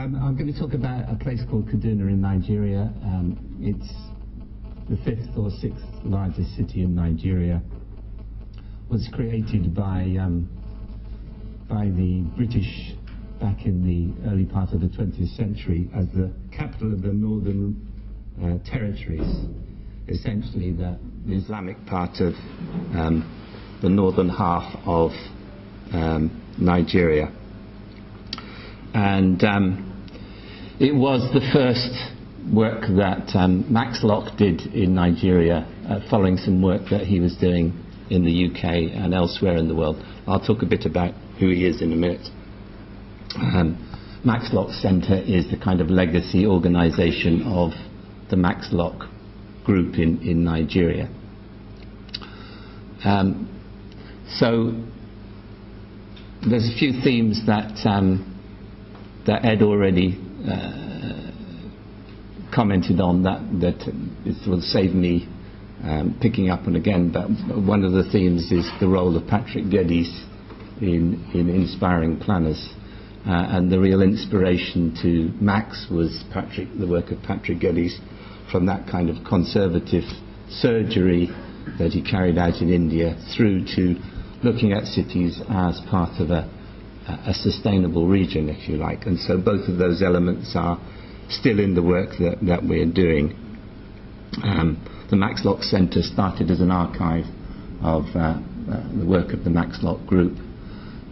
I'm going to talk about a place called Kaduna in Nigeria. It's the 5th or 6th largest city in Nigeria. Was created by the British back in the early part of the 20th century as the capital of the Northern Territories, essentially the Islamic part of the northern half of Nigeria. And it was the first work that Max Locke did in Nigeria, following some work that he was doing in the UK and elsewhere in the world. I'll talk a bit about who he is in a minute. Max Locke Centre is the kind of legacy organisation of the Max Locke group in Nigeria. So there's a few themes that Ed already commented on that it will save me picking up on again, but one of the themes is the role of Patrick Geddes in inspiring planners, and the real inspiration to Max was the work of Patrick Geddes, from that kind of conservative surgery that he carried out in India through to looking at cities as part of a sustainable region, if you like. And so both of those elements are still in the work that we're doing. The Max Locke Centre started as an archive of the work of the Max Locke Group,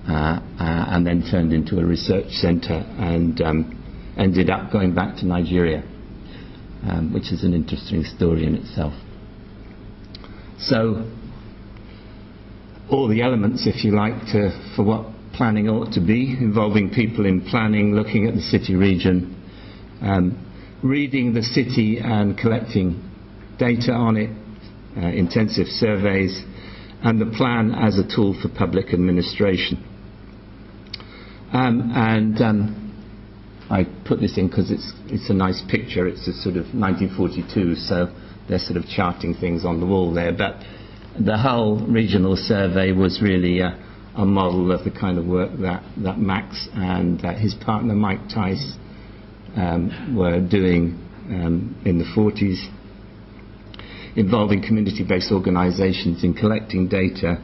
and then turned into a research centre, and ended up going back to Nigeria, which is an interesting story in itself. So all the elements, if you like, for what planning ought to be, involving people in planning, looking at the city region, reading the city and collecting data on it, intensive surveys, and the plan as a tool for public administration. I put this in because it's a nice picture. It's a sort of 1942, so they're sort of charting things on the wall there. But the whole regional survey was really a model of the kind of work that Max and his partner Mike Tice were doing in the 40s, involving community-based organisations in collecting data,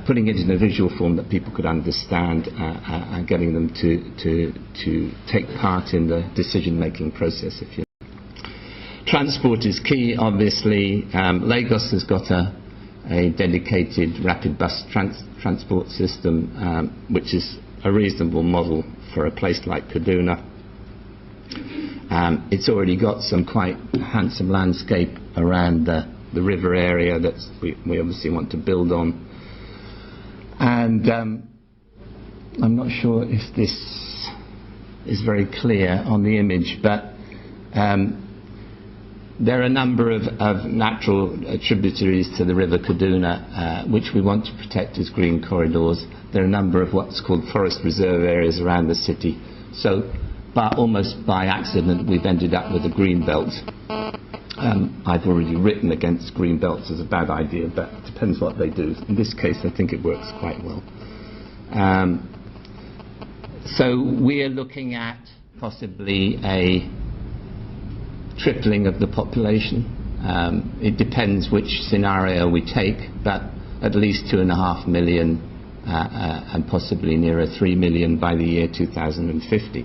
putting it in a visual form that people could understand, and getting them to take part in the decision-making process, if you like. Transport is key, obviously. Lagos has got a dedicated rapid bus transport system, which is a reasonable model for a place like Kaduna. It's already got some quite handsome landscape around the river area that we obviously want to build on. And I'm not sure if this is very clear on the image, but there are a number of natural tributaries to the river Kaduna, which we want to protect as green corridors. There are a number of what's called forest reserve areas around the city. So, almost by accident, we've ended up with a green belt. I've already written against green belts as a bad idea, but it depends what they do. In this case, I think it works quite well. So we're looking at possibly a tripling of the population. It depends which scenario we take, but at least 2.5 million and possibly nearer 3 million by the year 2050.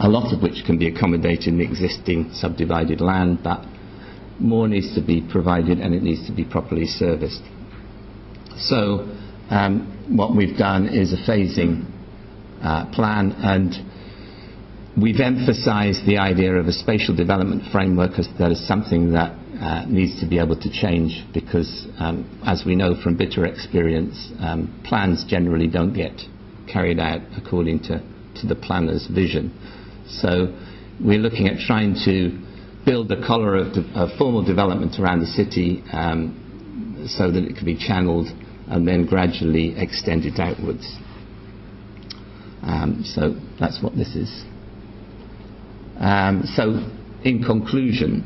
A lot of which can be accommodated in the existing subdivided land, but more needs to be provided, and it needs to be properly serviced. So what we've done is a phasing plan, and we've emphasised the idea of a spatial development framework as that is something that needs to be able to change, because as we know from bitter experience, plans generally don't get carried out according to the planner's vision. So we're looking at trying to build a collar of formal development around the city, so that it can be channeled and then gradually extended outwards. So that's what this is. So in conclusion,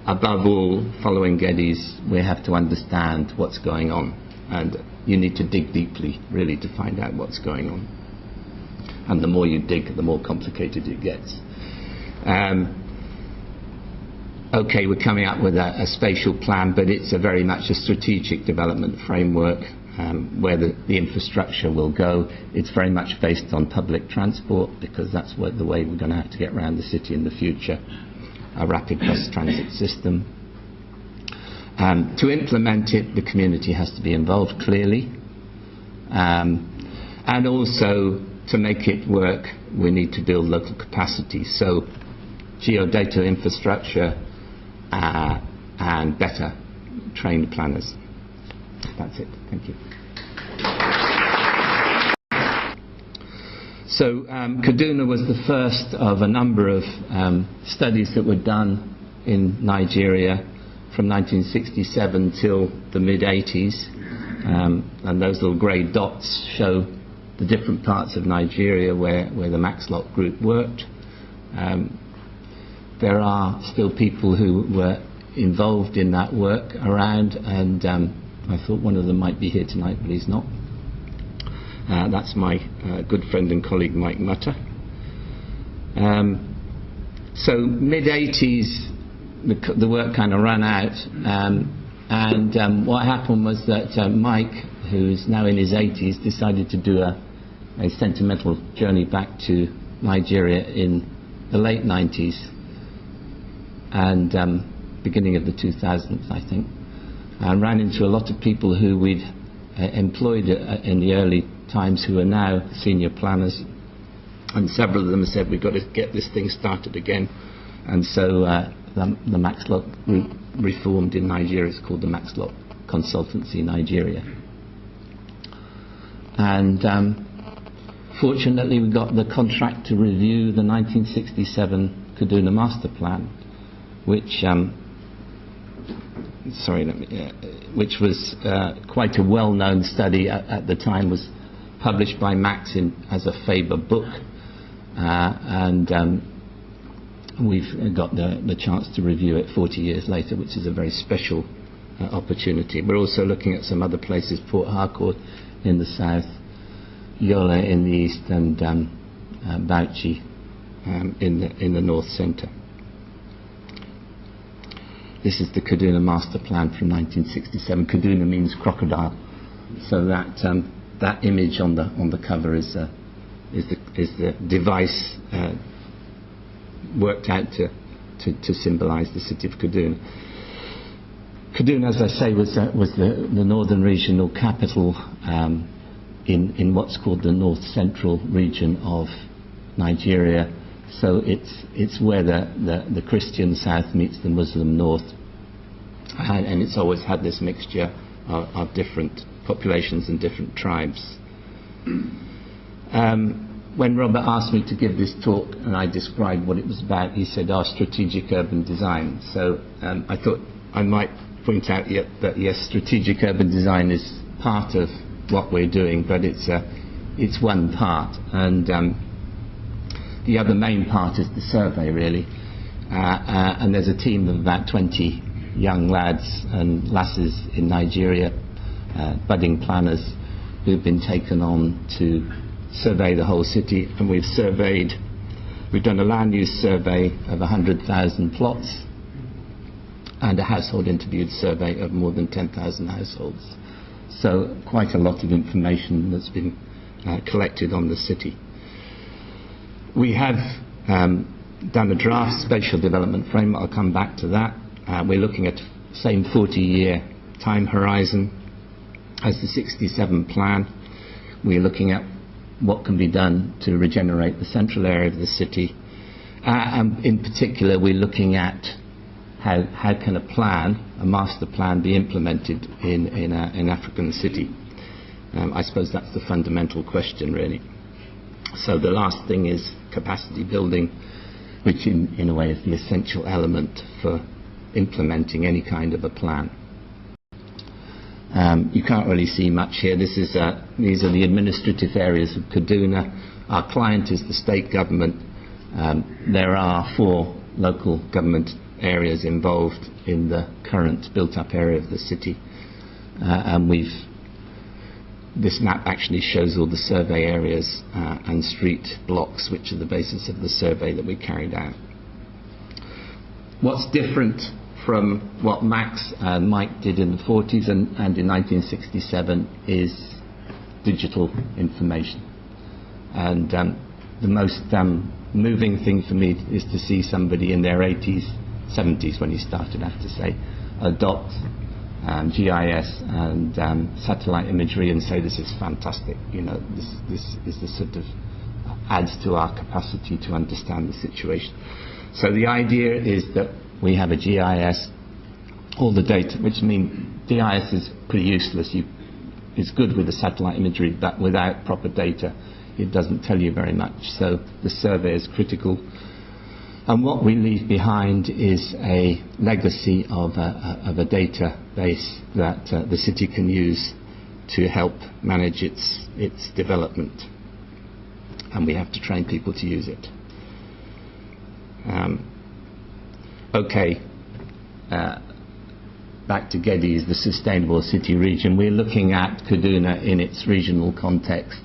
above all, following Geddes, we have to understand what's going on, and you need to dig deeply really to find out what's going on. and the more you dig, the more complicated it gets. Okay, we're coming up with a spatial plan, but it's very much a strategic development framework where the infrastructure will go. It's very much based on public transport, because that's the way we're going to have to get around the city in the future. A rapid bus transit system. To implement it, the community has to be involved, clearly. And also, to make it work, we need to build local capacity. So, geodata infrastructure and better trained planners. That's it. Thank you. So, Kaduna was the first of a number of studies that were done in Nigeria from 1967 till the mid-80s. And those little grey dots show the different parts of Nigeria where the Max Lock group worked. There are still people who were involved in that work around, and I thought one of them might be here tonight, but he's not. That's my good friend and colleague Mike Mutter. So mid-80s, the work kind of ran out, and what happened was that Mike, who's now in his 80s, decided to do a sentimental journey back to Nigeria in the late 90s and beginning of the 2000s, I think, and ran into a lot of people who we'd employed in the early times who are now senior planners, and several of them said, we've got to get this thing started again. And so the Max Lock group reformed in Nigeria. It's called the Max Lock Consultancy Nigeria. And fortunately, we got the contract to review the 1967 Kaduna Masterplan, which which was quite a well-known study at the time, was published by Max as a Faber book, and we've got the chance to review it 40 years later, which is a very special opportunity. We're also looking at some other places: Port Harcourt in the south, Yola in the east, and Bauchi in the north centre. This is the Kaduna Master Plan from 1967. Kaduna means crocodile, so that image on the cover is the device worked out to symbolise the city of Kaduna. Kaduna, as I say, was the northern regional capital in what's called the north central region of Nigeria. So it's where the Christian south meets the Muslim north, and it's always had this mixture of different populations and different tribes. When Robert asked me to give this talk and I described what it was about, he said, strategic urban design. So I thought I might point out that yes, strategic urban design is part of what we're doing, but it's one part, and the other main part is the survey, really. And there's a team of about 20 young lads and lasses in Nigeria, budding planners, who've been taken on to survey the whole city. And we've done a land use survey of 100,000 plots and a household interviewed survey of more than 10,000 households. So quite a lot of information that's been collected on the city. We have done a draft spatial development framework. I'll come back to that. We're looking at the same 40-year time horizon as the 67 plan. We're looking at what can be done to regenerate the central area of the city. And in particular, we're looking at how can a master plan be implemented in an African city. I suppose that's the fundamental question, really. So the last thing is capacity building, which in a way is the essential element for implementing any kind of a plan. You can't really see much here. These are the administrative areas of Kaduna. Our client is the state government. There are 4 local government areas involved in the current built-up area of the city, and we've this map actually shows all the survey areas and street blocks, which are the basis of the survey that we carried out. What's different from what Max and Mike did in the 40s and in 1967 is digital information. And the most moving thing for me is to see somebody in their 80s, 70s when he started, I have to say, adopt GIS and satellite imagery and say this is fantastic. You know, this is the sort of adds to our capacity to understand the situation. So the idea is that we have a GIS, all the data, which means GIS is pretty useless. It's good with the satellite imagery, but without proper data, it doesn't tell you very much. So the survey is critical. And what we leave behind is a legacy of a database that the city can use to help manage its development. And we have to train people to use it. Back to Geddes, the sustainable city region. We're looking at Kaduna in its regional context,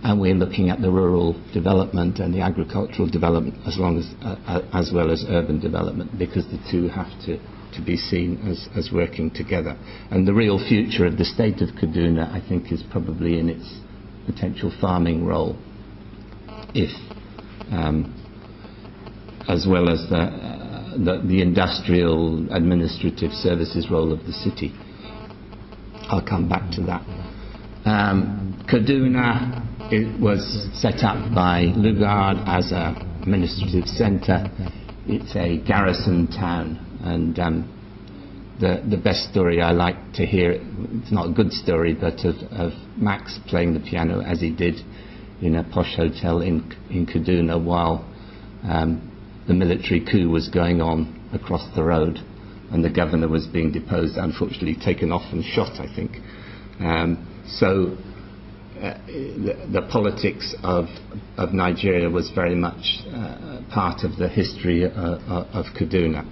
and we're looking at the rural development and the agricultural development as well as urban development, because the two have to be seen as working together. And the real future of the state of Kaduna, I think, is probably in its potential farming role, if as well as the industrial administrative services role of the city. I'll come back to that. Kaduna, it was set up by Lugard as a administrative centre. It's a garrison town, and the best story I like to hear, it's not a good story, but of Max playing the piano as he did in a posh hotel in Kaduna while the military coup was going on across the road, and the governor was being deposed, unfortunately taken off and shot, I think. The politics of Nigeria was very much part of the history of Kaduna.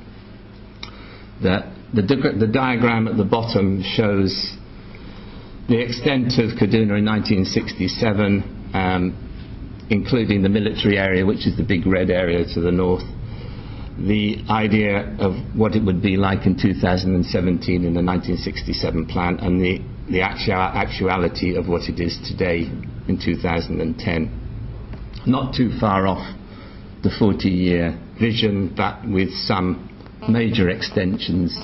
The diagram at the bottom shows the extent of Kaduna in 1967, including the military area, which is the big red area to the north. The idea of what it would be like in 2017 in the 1967 plan, and the actuality of what it is today in 2010. Not too far off the 40-year vision, but with some major extensions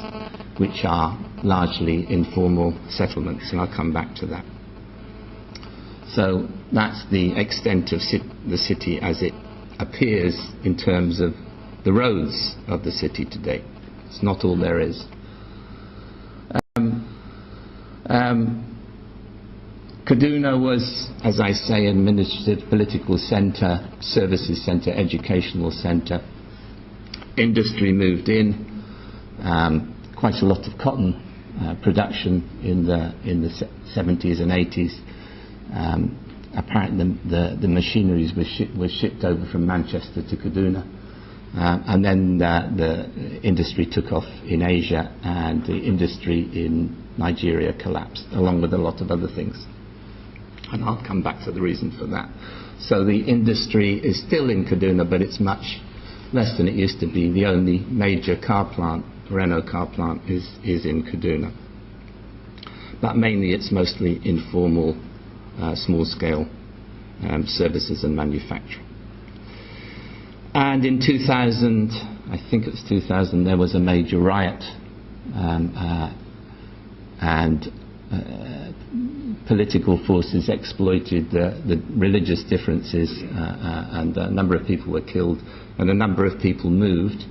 which are largely informal settlements, and I'll come back to that. So that's the extent of the city as it appears in terms of the roads of the city today. It's not all there is. Kaduna was, as I say, an administrative, political centre, services centre, educational centre. Industry moved in. Quite a lot of cotton production in the 70s and 80s. Apparently the machineries were shipped over from Manchester to Kaduna, and then the industry took off in Asia, and the industry in Nigeria collapsed, along with a lot of other things, and I'll come back to the reason for that. So the industry is still in Kaduna, but it's much less than it used to be. The only major car plant, Renault car plant, is in Kaduna, but mainly it's mostly informal, small-scale services and manufacturing. And in 2000, I think it was 2000, there was a major riot, and political forces exploited the religious differences, and a number of people were killed, and a number of people moved.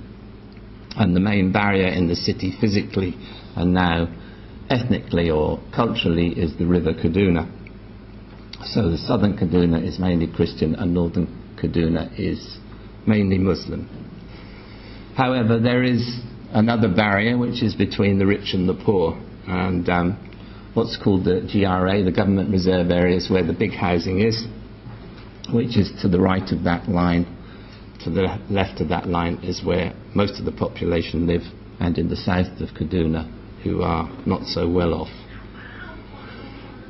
And the main barrier in the city physically and now ethnically or culturally is the river Kaduna. So the southern Kaduna is mainly Christian and northern Kaduna is mainly Muslim. However, there is another barrier which is between the rich and the poor, and what's called the GRA, the government reserve areas, where the big housing is, which is to the right of that line. To the left of that line is where most of the population live, and in the south of Kaduna, who are not so well off.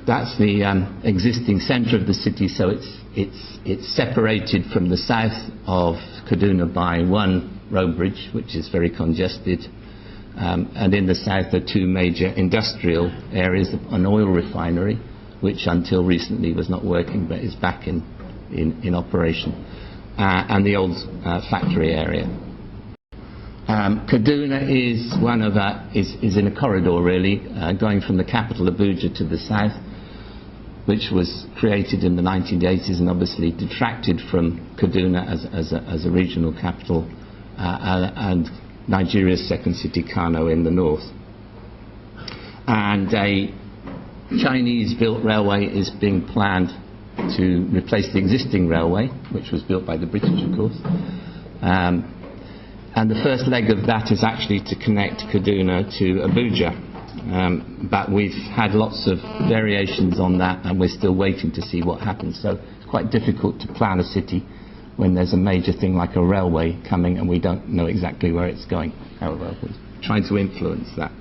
That's the existing centre of the city, so it's separated from the south of Kaduna by one road bridge, which is very congested. And in the south are two major industrial areas, an oil refinery, which until recently was not working but is back in operation, and the old factory area. Kaduna is in a corridor really, going from the capital Abuja to the south, which was created in the 1980s and obviously detracted from Kaduna as a regional capital, and Nigeria's second city, Kano, in the north. And a Chinese-built railway is being planned to replace the existing railway, which was built by the British, of course. And the first leg of that is actually to connect Kaduna to Abuja. But we've had lots of variations on that, and we're still waiting to see what happens. So it's quite difficult to plan a city when there's a major thing like a railway coming and we don't know exactly where it's going. However, we're trying to influence that.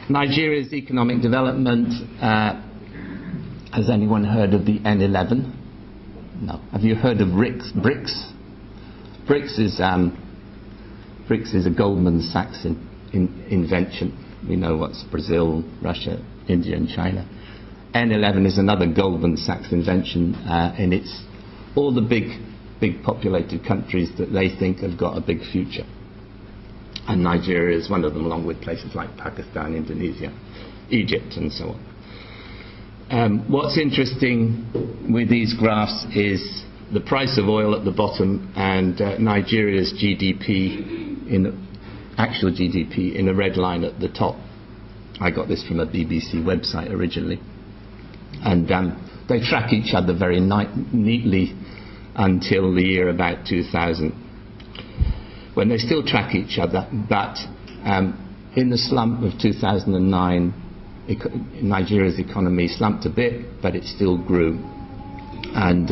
Nigeria's economic development, has anyone heard of the N11? No. Have you heard of BRICS? BRICS is a Goldman Sachs invention. We know what's Brazil, Russia, India and China. N11 is another Goldman Sachs invention, and it's all the big populated countries that they think have got a big future. And Nigeria is one of them, along with places like Pakistan, Indonesia, Egypt and so on. What's interesting with these graphs is the price of oil at the bottom and Nigeria's GDP, actual GDP, in a red line at the top. I got this from a BBC website originally. And they track each other very neatly until the year about 2000, when they still track each other, but in the slump of 2009, Nigeria's economy slumped a bit, but it still grew. And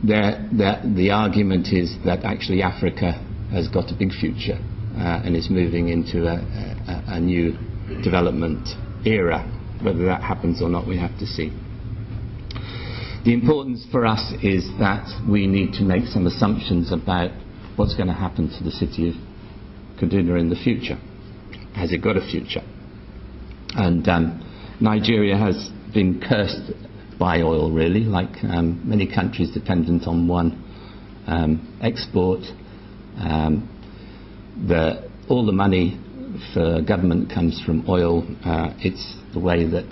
the argument is that actually Africa has got a big future and is moving into a new development era. Whether that happens or not, we have to see. The importance for us is that we need to make some assumptions about what's going to happen to the city of Kaduna in the future. Has it got a future? And Nigeria has been cursed by oil, really, like many countries dependent on one export. All the money for government comes from oil. It's the way that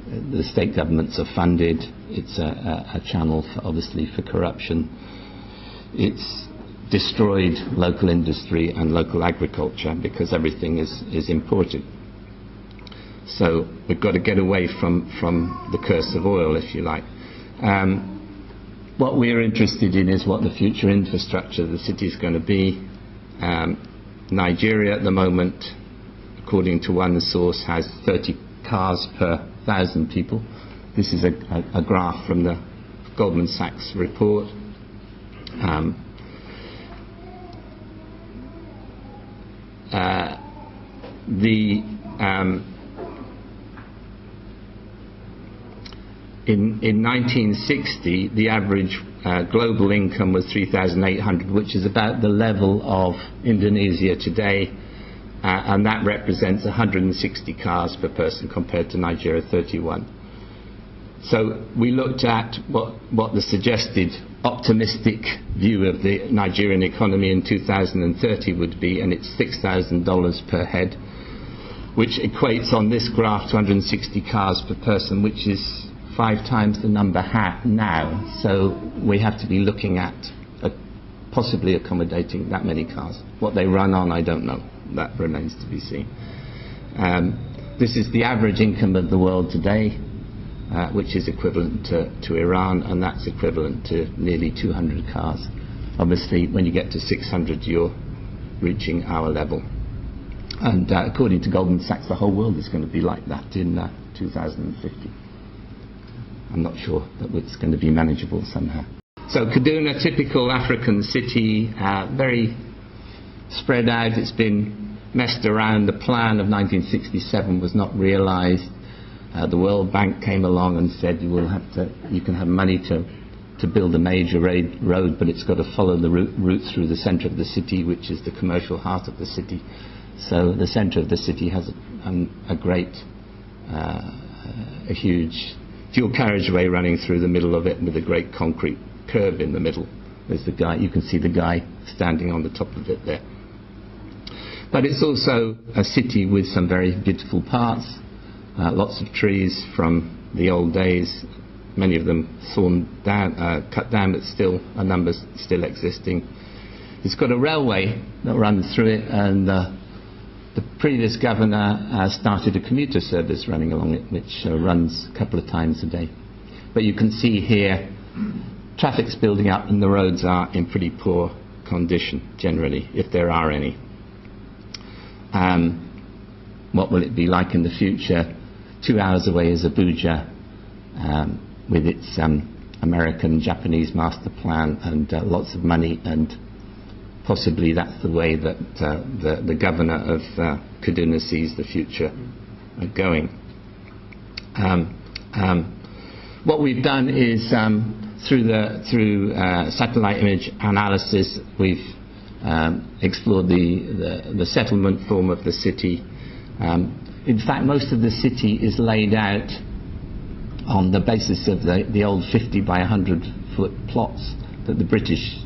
the state governments are funded. It's a channel, obviously, for corruption. It's destroyed local industry and local agriculture because everything is imported. So we've got to get away from the curse of oil, if you like. What we're interested in is what the future infrastructure of the city is going to be. Nigeria at the moment, according to one source, has 30 cars per 1,000 people. This is a graph from the Goldman Sachs report. In 1960, the average global income was 3,800, which is about the level of Indonesia today, and that represents 160 cars per person compared to Nigeria 31. So we looked at what the suggested optimistic view of the Nigerian economy in 2030 would be, and it's $6,000 per head, which equates on this graph to 160 cars per person, which is 5 times the number now. So we have to be looking at possibly accommodating that many cars. What they run on, I don't know. That remains to be seen. This is the average income of the world today, which is equivalent to Iran, and that's equivalent to nearly 200 cars. Obviously, when you get to 600, you're reaching our level. And according to Goldman Sachs, the whole world is going to be like that in 2050. I'm not sure that it's going to be manageable somehow. So Kaduna, typical African city, very spread out. It's been messed around. The plan of 1967 was not realized. The World Bank came along and said you can have money to build a major road, but it's got to follow the route through the centre of the city, which is the commercial heart of the city. So the centre of the city has a huge dual carriageway running through the middle of it with a great concrete curve in the middle. There's the guy, you can see the guy standing on the top of it there. But it's also a city with some very beautiful parts, lots of trees from the old days, many of them cut down, but still a number still existing. It's got a railway that runs through it, and the previous governor started a commuter service running along it, which runs a couple of times a day. But you can see here, traffic's building up and the roads are in pretty poor condition generally, if there are any. What will it be like in the future? 2 hours away is Abuja, with its American-Japanese Masterplan and lots of money, and possibly that's the way that the governor of Kaduna sees the future going. What we've done is through satellite image analysis, we've explored the settlement form of the city. In fact, most of the city is laid out on the basis of the old 50 by 100 foot plots that the British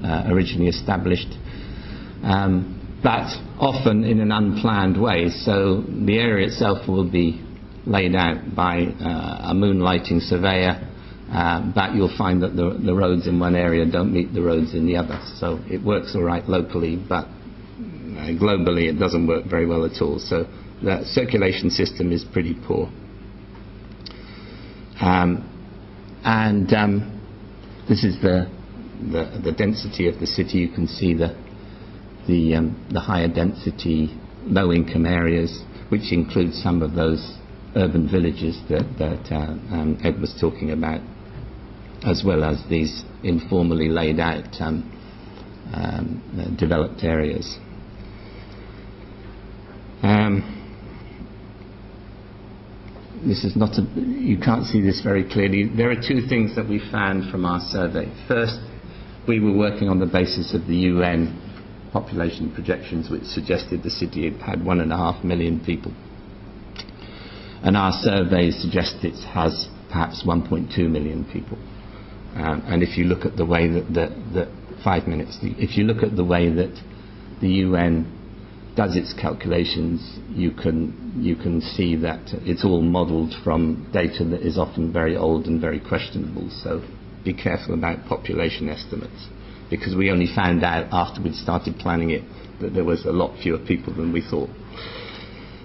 originally established, but often in an unplanned way. So the area itself will be laid out by a moonlighting surveyor, but you'll find that the roads in one area don't meet the roads in the other. So it works all right locally, but globally it doesn't work very well at all. So the circulation system is pretty poor. This is the density of the city. You can see the higher density, low income areas, which includes some of those urban villages that Ed was talking about, as well as these informally laid out developed areas. This is not you can't see this very clearly. There are two things that we found from our survey. First, we were working on the basis of the UN population projections, which suggested the city had 1.5 million people. And our survey suggests it has perhaps 1.2 million people. And if you look at the way if you look at the way that the UN does its calculations, you can see that it's all modelled from data that is often very old and very questionable. So be careful about population estimates, because we only found out after we'd started planning it that there was a lot fewer people than we thought.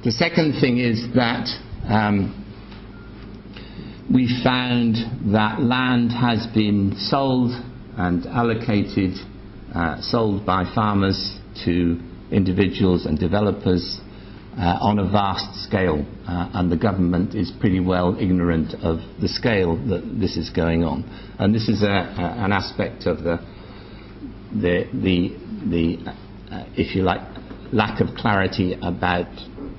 The second thing is that we found that land has been sold and allocated, sold by farmers to individuals and developers on a vast scale, and the government is pretty well ignorant of the scale that this is going on. And this is an aspect of the if you like, lack of clarity about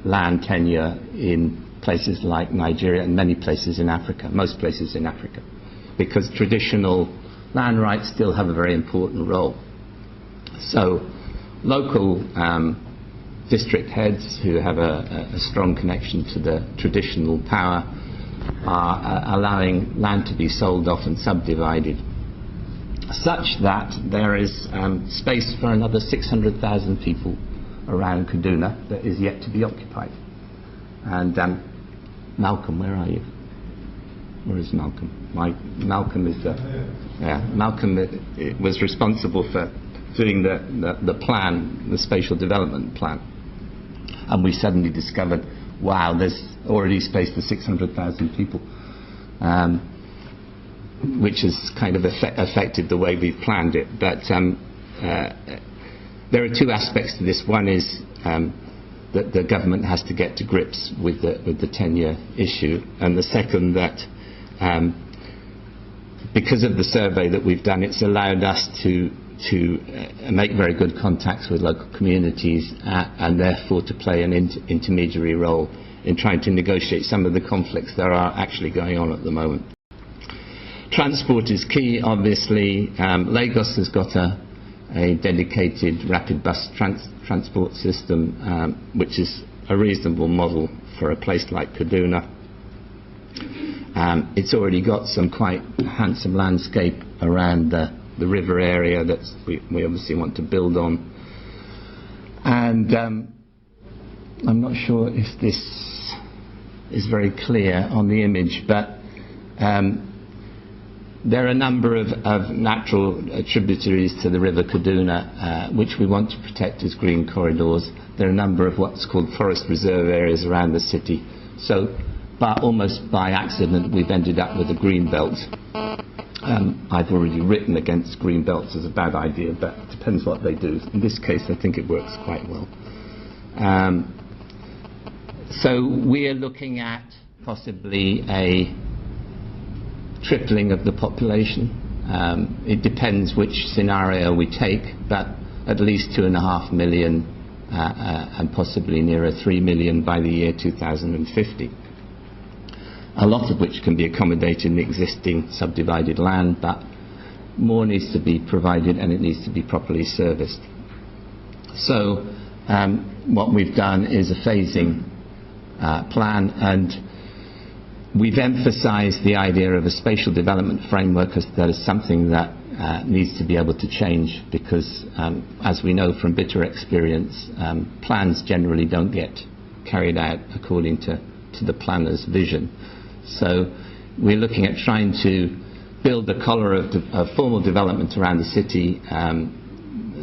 land tenure in places like Nigeria and many places in Africa, most places in Africa, because traditional land rights still have a very important role. So local district heads who have a strong connection to the traditional power are allowing land to be sold off and subdivided, such that there is space for another 600,000 people around Kaduna that is yet to be occupied. And Malcolm, where are you? Where is Malcolm? Malcolm is Malcolm was responsible for doing the plan, the spatial development plan, and we suddenly discovered, wow, there's already space for 600,000 people, which has kind of affected the way we've planned it. But there are two aspects to this. One is that the government has to get to grips with the tenure issue, and the second that because of the survey that we've done, it's allowed us to make very good contacts with local communities and therefore to play an intermediary role in trying to negotiate some of the conflicts that are actually going on at the moment. Transport is key, obviously. Lagos has got a dedicated rapid bus transport system, which is a reasonable model for a place like Kaduna. It's already got some quite handsome landscape around the river area that we obviously want to build on. And I'm not sure if this is very clear on the image, but there are a number of natural tributaries to the river Kaduna which we want to protect as green corridors. There are a number of what's called forest reserve areas around the city. So almost by accident we've ended up with a green belt. I've already written against green belts as a bad idea, but it depends what they do. In this case I think it works quite well. So we are looking at possibly a tripling of the population. It depends which scenario we take, but at least 2.5 million and possibly nearer 3 million by the year 2050. A lot of which can be accommodated in existing subdivided land, but more needs to be provided and it needs to be properly serviced. So what we've done is a phasing plan, and we've emphasised the idea of a spatial development framework as that is something that needs to be able to change, because as we know from bitter experience, plans generally don't get carried out according to the planner's vision. So we're looking at trying to build the collar of formal development around the city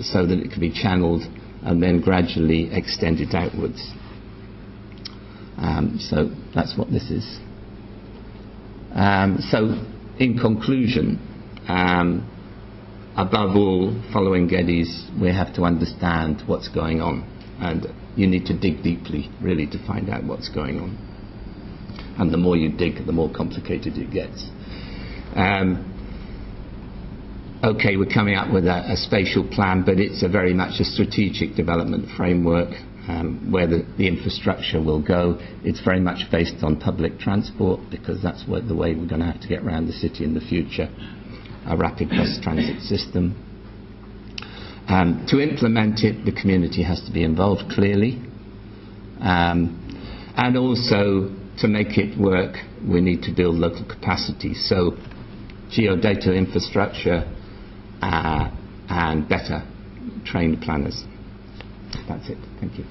so that it can be channeled and then gradually extended outwards. So that's what this is. So in conclusion, above all, following Geddes, we have to understand what's going on, and you need to dig deeply really to find out what's going on. And the more you dig, the more complicated it gets. Okay, we're coming up with a spatial plan, but it's very much a strategic development framework where the infrastructure will go. It's very much based on public transport, because that's the way we're going to have to get around the city in the future, a rapid bus transit system. To implement it, the community has to be involved clearly. And also, to make it work, we need to build local capacity. So geodata infrastructure and better trained planners. That's it. Thank you.